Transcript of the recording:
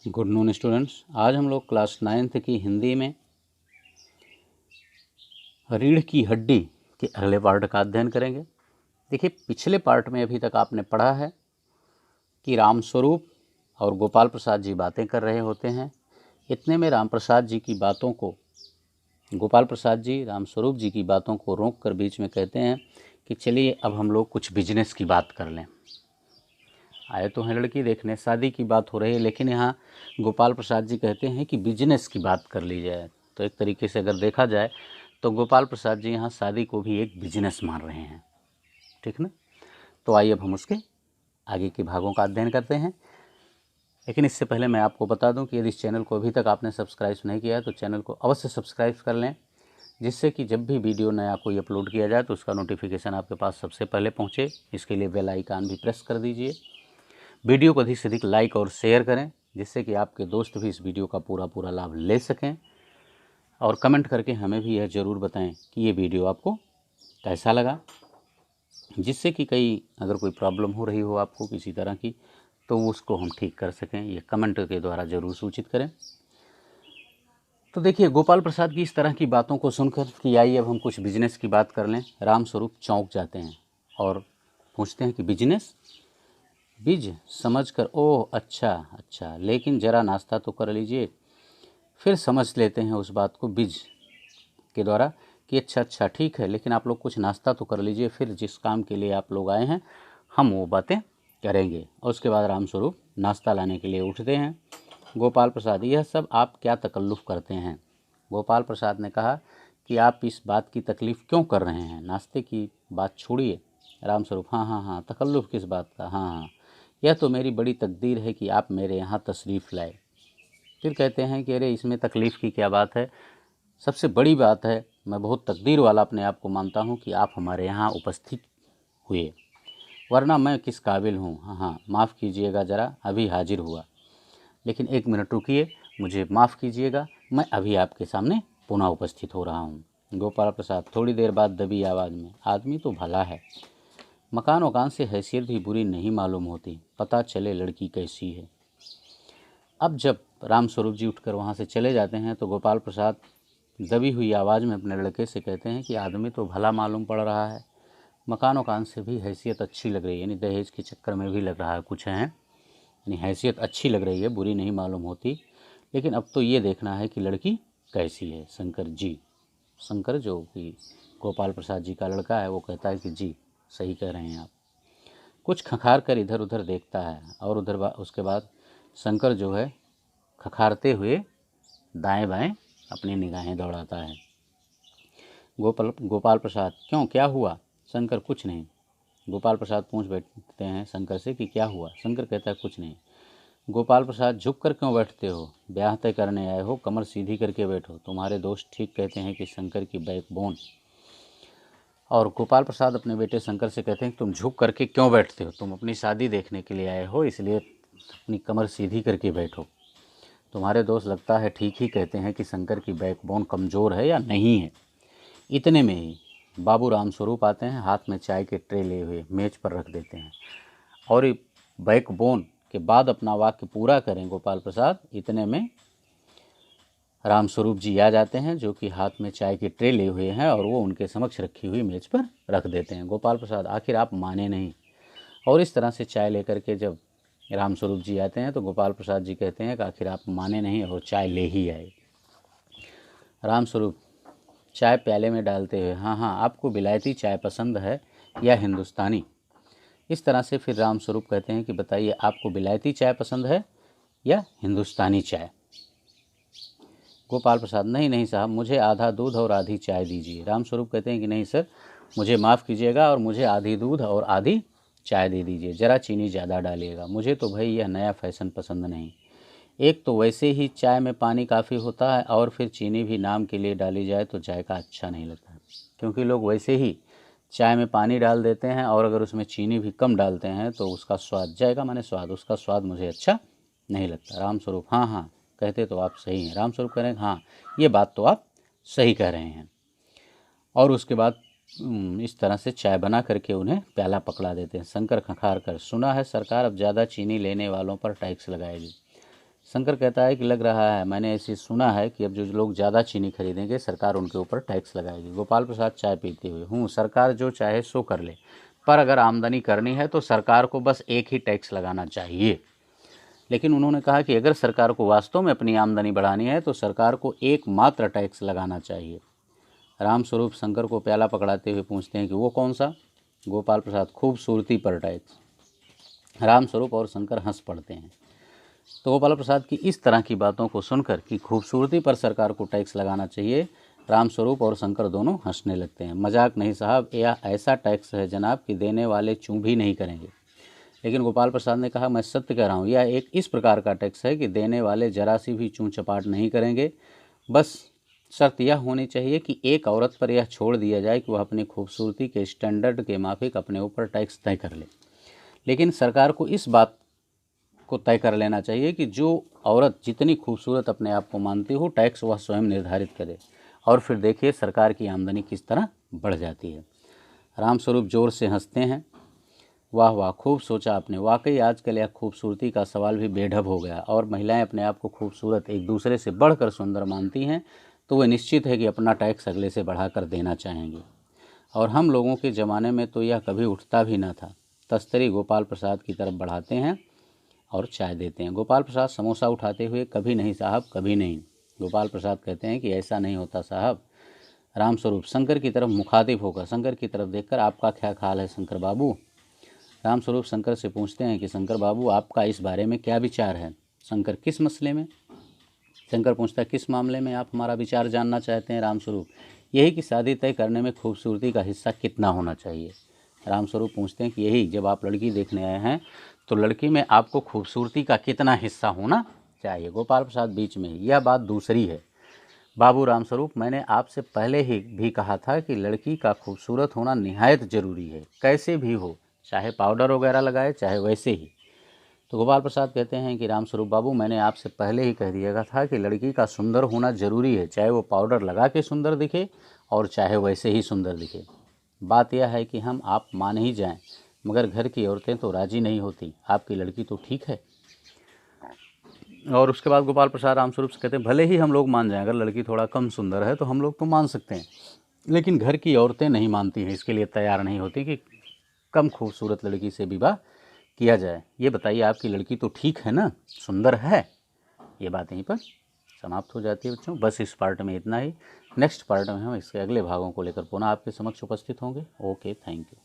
Good noon students. आज हम लोग क्लास 9th की हिंदी में रीढ़ की हड्डी के अगले पार्ट का अध्ययन करेंगे। देखिए, पिछले पार्ट में अभी तक आपने पढ़ा है कि रामस्वरूप और गोपाल प्रसाद जी बातें कर रहे होते हैं। इतने में राम प्रसाद जी की बातों को गोपाल प्रसाद जी रामस्वरूप जी की बातों को रोक कर बीच में कहते हैं कि चलिए अब हम लोग कुछ बिजनेस की बात कर लें। आए तो हैं लड़की देखने, शादी की बात हो रही है, लेकिन यहाँ गोपाल प्रसाद जी कहते हैं कि बिजनेस की बात कर ली जाए। तो एक तरीके से अगर देखा जाए तो गोपाल प्रसाद जी यहाँ शादी को भी एक बिजनेस मान रहे हैं, ठीक ना। तो आइए अब हम उसके आगे के भागों का अध्ययन करते हैं। लेकिन इससे पहले मैं आपको बता दूं कि यदि इस चैनल को अभी तक आपने सब्सक्राइब नहीं किया है तो चैनल को अवश्य सब्सक्राइब कर लें, जिससे कि जब भी वीडियो नया कोई अपलोड किया जाए तो उसका नोटिफिकेशन आपके पास सबसे पहले पहुँचे। इसके लिए बेल आइकन भी प्रेस कर दीजिए। वीडियो को अधिक से अधिक लाइक और शेयर करें, जिससे कि आपके दोस्त भी इस वीडियो का पूरा लाभ ले सकें। और कमेंट करके हमें भी यह ज़रूर बताएं कि ये वीडियो आपको कैसा लगा, जिससे कि अगर कोई प्रॉब्लम हो रही हो आपको किसी तरह की तो उसको हम ठीक कर सकें। ये कमेंट के द्वारा ज़रूर सूचित करें। तो देखिए, गोपाल प्रसाद की इस तरह की बातों को सुनकर कि आइए अब हम कुछ बिजनेस की बात कर लें, रामस्वरूप चौंक जाते हैं और पूछते हैं कि बिजनेस, बीज समझकर ओह अच्छा अच्छा, लेकिन ज़रा नाश्ता तो कर लीजिए। फिर समझ लेते हैं उस बात को बीज के द्वारा कि अच्छा अच्छा ठीक है, लेकिन आप लोग कुछ नाश्ता तो कर लीजिए, फिर जिस काम के लिए आप लोग आए हैं हम वो बातें करेंगे। और उसके बाद रामस्वरूप नाश्ता लाने के लिए उठते हैं। गोपाल प्रसाद, यह सब आप क्या तकल्लुफ़ करते हैं? गोपाल प्रसाद ने कहा कि आप इस बात की तकलीफ़ क्यों कर रहे हैं, नाश्ते की बात छोड़िए। रामस्वरूप, हाँ हाँ हाँ, तकल्लुफ़ किस बात का? हाँ हाँ, यह तो मेरी बड़ी तकदीर है कि आप मेरे यहाँ तशरीफ़ लाए। फिर कहते हैं कि अरे इसमें तकलीफ़ की क्या बात है, सबसे बड़ी बात है, मैं बहुत तकदीर वाला अपने आप को मानता हूँ कि आप हमारे यहाँ उपस्थित हुए, वरना मैं किस काबिल हूँ। हाँ हाँ, माफ़ कीजिएगा, ज़रा अभी हाजिर हुआ, लेकिन 1 मिनट रुकिए, मुझे माफ़ कीजिएगा, मैं अभी आपके सामने पुनः उपस्थित हो रहा हूँ। गोपाल प्रसाद थोड़ी देर बाद दबी आवाज़ में, आदमी तो भला है, मकान वकान से हैसियत भी बुरी नहीं मालूम होती, पता चले लड़की कैसी है। अब जब रामस्वरूप जी उठकर वहाँ से चले जाते हैं तो गोपाल प्रसाद दबी हुई आवाज़ में अपने लड़के से कहते हैं कि आदमी तो भला मालूम पड़ रहा है, मकान वकान से भी हैसियत अच्छी लग रही है, यानी दहेज के चक्कर में भी लग रहा है कुछ है, यानी हैसियत अच्छी लग रही है, बुरी नहीं मालूम होती, लेकिन अब तो ये देखना है कि लड़की कैसी है। शंकर जो कि गोपाल प्रसाद जी का लड़का है वो कहता है कि जी सही कह रहे हैं आप। कुछ खखार कर इधर उधर देखता है और उसके बाद शंकर जो है खखारते हुए दाएं बाएं अपनी निगाहें दौड़ाता है। गोपाल प्रसाद, क्यों, क्या हुआ? शंकर, कुछ नहीं। गोपाल प्रसाद पूछ बैठते हैं शंकर से कि क्या हुआ? शंकर कहता है कुछ नहीं। गोपाल प्रसाद, झुक कर क्यों बैठते हो? ब्याह तय करने आए हो, कमर सीधी करके बैठो, तुम्हारे दोस्त ठीक कहते हैं कि शंकर की बैकबोन। और गोपाल प्रसाद अपने बेटे शंकर से कहते हैं कि तुम झुक करके क्यों बैठते हो, तुम अपनी शादी देखने के लिए आए हो, इसलिए अपनी कमर सीधी करके बैठो, तुम्हारे दोस्त लगता है ठीक ही कहते हैं कि शंकर की बैकबोन कमज़ोर है या नहीं है। इतने में ही बाबू रामस्वरूप आते हैं, हाथ में चाय के ट्रे लिए हुए मेज पर रख देते हैं और बैकबोन के बाद अपना वाक्य पूरा करें गोपाल प्रसाद, इतने में रामस्वरूप जी आ जाते हैं जो कि हाथ में चाय के ट्रे लिए हुए हैं और वो उनके समक्ष रखी हुई मेज पर रख देते हैं। गोपाल प्रसाद, आखिर आप माने नहीं। और इस तरह से चाय लेकर के जब रामस्वरूप जी आते हैं तो गोपाल प्रसाद जी कहते हैं कि आखिर आप माने नहीं और चाय ले ही आए। रामस्वरूप चाय प्याले में डालते हुए, हाँ हाँ, आपको विलायती चाय पसंद है या हिंदुस्तानी? इस तरह से फिर रामस्वरूप कहते हैं कि बताइए, आपको विलायती चाय पसंद है या हिंदुस्तानी चाय? गोपाल प्रसाद, नहीं नहीं साहब, मुझे आधा दूध और आधी चाय दीजिए। रामस्वरूप कहते हैं कि नहीं सर, मुझे माफ़ कीजिएगा और मुझे आधी दूध और आधी चाय दे दीजिए, ज़रा चीनी ज़्यादा डालिएगा, मुझे तो भाई यह नया फैशन पसंद नहीं। एक तो वैसे ही चाय में पानी काफ़ी होता है और फिर चीनी भी नाम के लिए डाली जाए तो जायका अच्छा नहीं लगता है, क्योंकि लोग वैसे ही चाय में पानी डाल देते हैं और अगर उसमें चीनी भी कम डालते हैं तो उसका स्वाद, जायका माने स्वाद, उसका स्वाद मुझे अच्छा नहीं लगता। रामस्वरूप, हाँ हाँ, कहते तो आप सही हैं। रामस्वरूप कह रहे हैं हाँ, ये बात तो आप सही कह रहे हैं। और उसके बाद इस तरह से चाय बना करके उन्हें प्याला पकड़ा देते हैं। शंकर खखार कर, सुना है सरकार अब ज़्यादा चीनी लेने वालों पर टैक्स लगाएगी। शंकर कहता है कि लग रहा है, मैंने ऐसे सुना है कि अब जो लोग ज़्यादा चीनी खरीदेंगे सरकार उनके ऊपर टैक्स लगाएगी। गोपाल प्रसाद चाय पीते हुए, सरकार जो चाहे सो कर ले, पर अगर आमदनी करनी है तो सरकार को बस एक ही टैक्स लगाना चाहिए। लेकिन उन्होंने कहा कि अगर सरकार को वास्तव में अपनी आमदनी बढ़ानी है तो सरकार को एकमात्र टैक्स लगाना चाहिए। रामस्वरूप शंकर को प्याला पकड़ाते हुए पूछते हैं कि वो कौन सा? गोपाल प्रसाद, खूबसूरती पर टैक्स। रामस्वरूप और शंकर हंस पड़ते हैं। तो गोपाल प्रसाद की इस तरह की बातों को सुनकर कि खूबसूरती पर सरकार को टैक्स लगाना चाहिए, रामस्वरूप और शंकर दोनों हंसने लगते हैं। मजाक नहीं साहब, यह ऐसा टैक्स है जनाब कि देने वाले चूं भी नहीं करेंगे। लेकिन गोपाल प्रसाद ने कहा, मैं सत्य कह रहा हूँ, यह एक इस प्रकार का टैक्स है कि देने वाले जरा सी भी चूं चपाट नहीं करेंगे। बस शर्त यह होनी चाहिए कि एक औरत पर यह छोड़ दिया जाए कि वह अपनी खूबसूरती के स्टैंडर्ड के माफिक अपने ऊपर टैक्स तय कर ले। लेकिन सरकार को इस बात को तय कर लेना चाहिए कि जो औरत जितनी खूबसूरत अपने आप को मानती हो, टैक्स वह स्वयं निर्धारित करे, और फिर देखिए सरकार की आमदनी किस तरह बढ़ जाती है। रामस्वरूप जोर से हंसते हैं। वाह वाह, खूब सोचा आपने। वाकई आजकल यह खूबसूरती का सवाल भी बेढब हो गया, और महिलाएं अपने आप को खूबसूरत एक दूसरे से बढ़कर सुंदर मानती हैं, तो वह निश्चित है कि अपना टैक्स अगले से बढ़ाकर देना चाहेंगी। और हम लोगों के ज़माने में तो यह कभी उठता भी न था। तस्तरी गोपाल प्रसाद की तरफ बढ़ाते हैं और चाय देते हैं। गोपाल प्रसाद समोसा उठाते हुए, कभी नहीं साहब, कभी नहीं। गोपाल प्रसाद कहते हैं कि ऐसा नहीं होता साहब। रामस्वरूप शंकर की तरफ मुखातिब होकर, शंकर की तरफ देखकर, आपका क्या ख्याल है शंकर बाबू? रामस्वरूप शंकर से पूछते हैं कि शंकर बाबू, आपका इस बारे में क्या विचार है? शंकर, किस मसले में? शंकर पूछता है, किस मामले में आप हमारा विचार जानना चाहते हैं? रामस्वरूप, यही कि शादी तय करने में खूबसूरती का हिस्सा कितना होना चाहिए। रामस्वरूप पूछते हैं कि यही, जब आप लड़की देखने आए हैं तो लड़की में आपको खूबसूरती का कितना हिस्सा होना चाहिए? गोपाल प्रसाद बीच में, यह बात दूसरी है बाबू रामस्वरूप, मैंने आपसे पहले ही भी कहा था कि लड़की का खूबसूरत होना निहायत ज़रूरी है, कैसे भी हो, चाहे पाउडर वगैरह लगाए चाहे वैसे ही। तो गोपाल प्रसाद कहते हैं कि रामस्वरूप बाबू, मैंने आपसे पहले ही कह दिया था कि लड़की का सुंदर होना ज़रूरी है, चाहे वो पाउडर लगा के सुंदर दिखे और चाहे वैसे ही सुंदर दिखे। बात यह है कि हम आप मान ही जाएं, मगर घर की औरतें तो राज़ी नहीं होती। आपकी लड़की तो ठीक है। और उसके बाद गोपाल प्रसाद रामस्वरूप से कहते हैं, भले ही हम लोग मान जाएं, अगर लड़की थोड़ा कम सुंदर है तो हम लोग तो मान सकते हैं, लेकिन घर की औरतें नहीं मानती हैं, इसके लिए तैयार नहीं होती कि कम खूबसूरत लड़की से विवाह किया जाए। ये बताइए, आपकी लड़की तो ठीक है ना, सुंदर है? ये बात यहीं पर समाप्त हो जाती है बच्चों। बस इस पार्ट में इतना ही। नेक्स्ट पार्ट में हम इसके अगले भागों को लेकर पुनः आपके समक्ष उपस्थित होंगे। Okay, thank you.